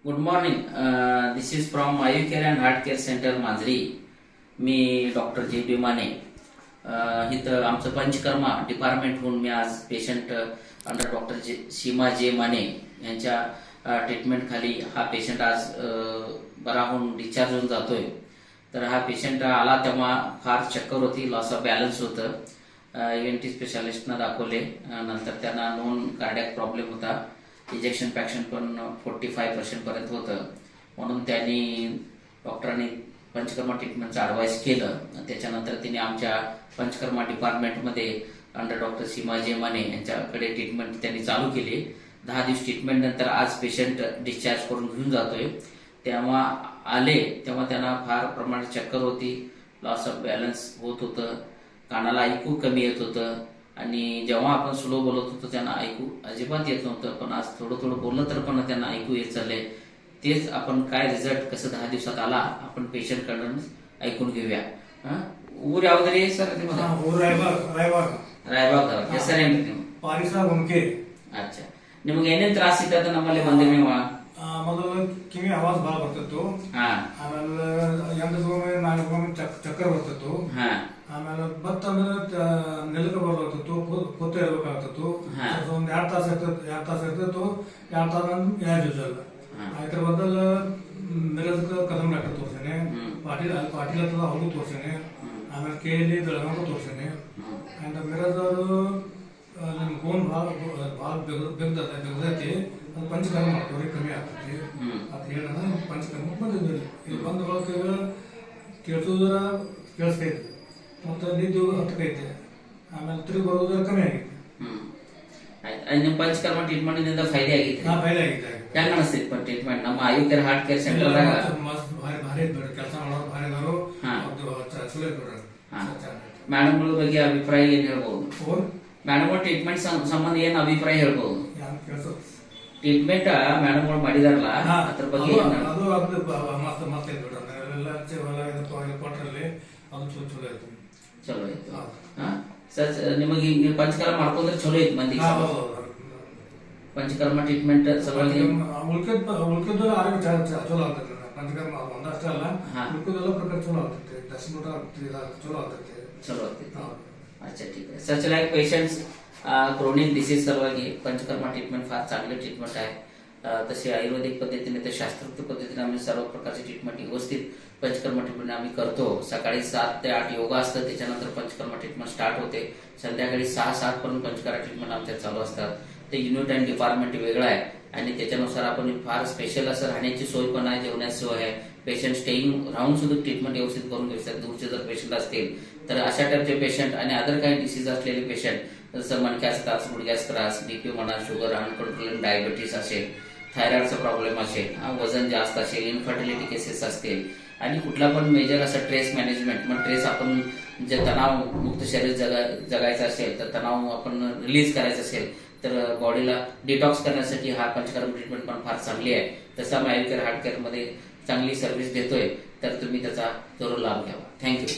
Good morning. This is from Ayu care and heart care centre Manjari. मी doctor J B Mane. इथं आमचं पंचकर्मा डिपार्टमेंटहून मी आज patient under doctor सीमा जे माने यांच्या ट्रीटमेंट खाली हा पेशंट आज बरा होऊन डिस्चार्ज होऊन जातोय. तर हा पेशंट आला तेव्हा फार चक्कर होती, लॉस ऑफ बॅलन्स होतं. ENT स्पेशालिस्टना दाखवले. नंतर त्यांना नॉन कार्डियक प्रॉब्लेम होता. इजेक्शन फ्रॅक्शन पण 45% पर्यंत होतं. म्हणून त्यांनी डॉक्टरांनी पंचकर्मा ट्रीटमेंटचं ॲडवाईस केलं. त्याच्यानंतर तिने आमच्या पंचकर्मा डिपार्टमेंटमध्ये अंडर डॉक्टर सीमा जे माने यांच्याकडे ट्रीटमेंट त्यांनी चालू केली. 10 दिवस ट्रीटमेंट नंतर आज पेशंट डिस्चार्ज करून घेऊन जातोय. तेव्हा आले तेव्हा त्यांना फार प्रमाणात चक्कर होती, लॉस ऑफ बॅलन्स होत होतं, कानाला ऐकू कमी येत होतं आणि जेव्हा आपण स्लो बोलत होतो त्यांना ऐकू अजिबात येत नव्हतं. पण आज थोडं थोडं बोललं तर पण त्यांना ऐकू येत चाललंय. तेच आपण काय रिझल्ट कसं 10 दिवसात आला आपण पेशंट कडून ऐकून घेऊया. ಊರು ಯಾವ್ದ್ರಿ ಸರ್ ನಿಮ್ಮದು? ಊರು ರಾಯಬಾಗ್. ಹೆಸರು ಏನ್ರಿ ನೀವು? ಪಾರಿಸಾ ಗುಮ್ಕೆ. ಅಚ್ಚಾ, ನಿಮ್ಗೆ ಏನೇನ್ ತ್ರಾಸ ಇತ್ತು ನಮ್ಮಲ್ಲಿ ಬಂದ್ರಿ ನೀವು? ಮೊದಲು ಕಿವಿ ಆವಾಜ್ ಭಾಳ ಬರ್ತಿತ್ತು. ಆಮೇಲೆ ಎಂಟೊಮ್ಮೆ ನಾಲ್ಕೊಮ್ಮೆ ಚಕ್ಕರ್ ಬರ್ತಿತ್ತು. ಆಮೇಲೆ ಬತ್ತಂದ್ರೆ ನೆಲಕ್ಕೆ ಬರ್ತಿತ್ತು, ಕೂತ ಇರ್ಬೇಕಾಗ್ತಿತ್ತು. ಒಂದ್ 2 ತಾಸು ಇರ್ತಿತ್ತು, 2 ತಾಸು ಯಾರು ಯೂಸಲ್ಲ. ಅದ್ರ ಬದಲು ಮಿರಜಕ್ಕೆ ಕದಂ ಡಾಕ್ಟರ್ ತೋರ್ಸೇನೆ, ಪಾಟೀಲ್ ಹತ್ರ ಅವ್ರಿಗೂ ತೋರ್ಸೇನೆ, ಆಮೇಲೆ KLE ಬೆಳಗಾವಿಗೂ ತೋರ್ಸೇನೆ. ಅಂಡ್ ಮಿರಜ್ ಅವರು ನಿಮ್ ಗೋನ್ ಭಾಳ ಬೆಗ್ದೈತಿ, ಅದು ಪಂಚಕರ್ಮ ಮಾಡ್ತೀವಿ ಕಮ್ಮಿ ಆಗ್ತೈತಿ ಅಂತ ಹೇಳ ಪಂಚಕರ್ಮ ಬಂದಿದ್ವಿ. ಇಲ್ಲಿ ಬಂದ ಬಳಕ ಕೇಳಿಸೋದ್ರ ಕೇಳಿಸ್ತೈತಿ, ಮತ್ತು ನಿದ್ದೆ ಹತ್ತಕೈತೆ, ಆಮೇಲೆ ತಿರುಗಿ ಬರೋದ್ರ ಕಮ್ಮಿ ಆಗೈತಿ. ನಿಮ್ಮ ಪಂಚಕರ್ಮ ಟ್ರೀಟ್ಮೆಂಟ್ ಇಂದ ಫೈದೆ ಆಗೈತೆ? ಫೈದೆ ಆಗೈತೆ. ಹೆಂಗ ಅನಿಸ್ತೈತಿ ಪರ್ ಟ್ರೀಟ್ಮೆಂಟ್ ನಮ್ಮ ಆಯು ಕೇರ್ ಹಾರ್ಟ್ ಕೇರ್ ಸೆಂಟರ್ ಭಾರಿ ಬಿಡ್ರಿ, ಕೆಲಸ ಮಾಡೋರು ಭಾರಿ ಅದಾರು, ಚಲೋ ಬಿಡ್ರಿ. ಮೇಡಮ್ಗಳ ಬಗ್ಗೆ ಅಭಿಪ್ರಾಯ ಏನ್ ಹೇಳ್ಬಹುದು? ಮೇಡಮ್ ಟ್ರೀಟ್ಮೆಂಟ್ ಸಂಬಂಧ ಏನ್ ಅಭಿಪ್ರಾಯ ಹೇಳ್ಬಹುದು? ಟ್ರೀಟ್ಮೆಂಟ್ ಮೇಡಮ್ಗಳು ಮಾಡಿದಾರಲ್ಲ ಅದ್ರ ಬಗ್ಗೆ ಅದು ಮಸ್ತ್ ಮಸ್ತ್ ಐತಿ ಬಿಡ್ರಿ. ಎಲ್ಲ ಕೊಟ್ರಲ್ಲಿ ಅದು ಚಲೋ ಐತಿ. ಚಲೋ ಐತಿ. ಸರ್ ನಿಮಗೆ ಪಂಚಕರ್ಮ ಮಾಡ್ಕೊಂಡ್ರೆ ಚಲೋ ಐತಿ ಮಂದಿ? ಪಂಚಕರ್ಮ ಟ್ರೀಟ್ಮೆಂಟ್ ಸಲುವಾಗಿ ಉಳ್ಕಿದ್ದು ಆರೋಗ್ಯ ಚಲೋ ಆಗ್ತೈತಿ. ಪಂಚಕರ್ಮ ಒಂದಷ್ಟೇ ಅಲ್ಲ, ಉಳ್ಕಿದೆಲ್ಲ ಪ್ರಕಾರ ಚಲೋ ಆಗ್ತೈತಿ. ದರ್ಶನ ಚಲೋ ಆಗ್ತೈತಿ. ಚಲೋ ಆಗ್ತೈತಿ. अच्छा, ठीक आहे. Such like patients chronic disease सलुವಾಗಿ पंचकर्मा ट्रीटमेंट फार चांगले ट्रीटमेंट आहे. तसे आयुर्वेदिक पद्धतीने तर शास्त्रोक्त पद्धतीने आम्ही सर्व प्रकारचे ट्रीटमेंट व्यवस्थित पंचकर्मा ट्रीटमेंट आम्ही करतो. सकाळी 7 ते 8 योगा असतं, त्याच्यानंतर पंचकर्मा ट्रीटमेंट स्टार्ट होते. संध्याकाळी 6-7 पर्यंत पंचकर्मा ट्रीटमेंट आमच्या चालू असतात. ते युनिट अँड डिपार्टमेंट वेगळं आहे आणि त्याच्यानुसार आपण फार स्पेशल असं राहण्याची सोय पण आहे, जेवणाची सोय आहे. पेशंट स्टेईंग राहून सुद्धा ट्रीटमेंट व्यवस्थित करून घेऊ शकतात. दूरचे जर पेशंट असतील तर अशा टाईपचे पेशंट आणि अदर काही डिसीज असलेले पेशंट जसं मणक्याचा त्रास, गुडघ्याचा त्रास, बीपी म्हणा, शुगर, अनकंट्रोल डायबिटीस असेल, थायरॉइडचा प्रॉब्लेम असेल, वजन जास्त असेल, इन्फर्टिलिटी केसेस असतील आणि कुठला पण मेजर असं ट्रेस मॅनेजमेंट, मग ट्रेस आपण जे तणाव मुक्त शरीर जगायचं असेल तर तणाव आपण रिलीज करायचं असेल तर बॉडीला डिटॉक्स करण्यासाठी हा पंचकर्म ट्रीटमेंट पण फार चांगली आहे. तसं आम्ही आयु केअर हार्ट केअर मध्ये चांगली सर्व्हिस देतोय, तर तुम्ही त्याचा जरूर लाभ घ्यावा. थँक्यू.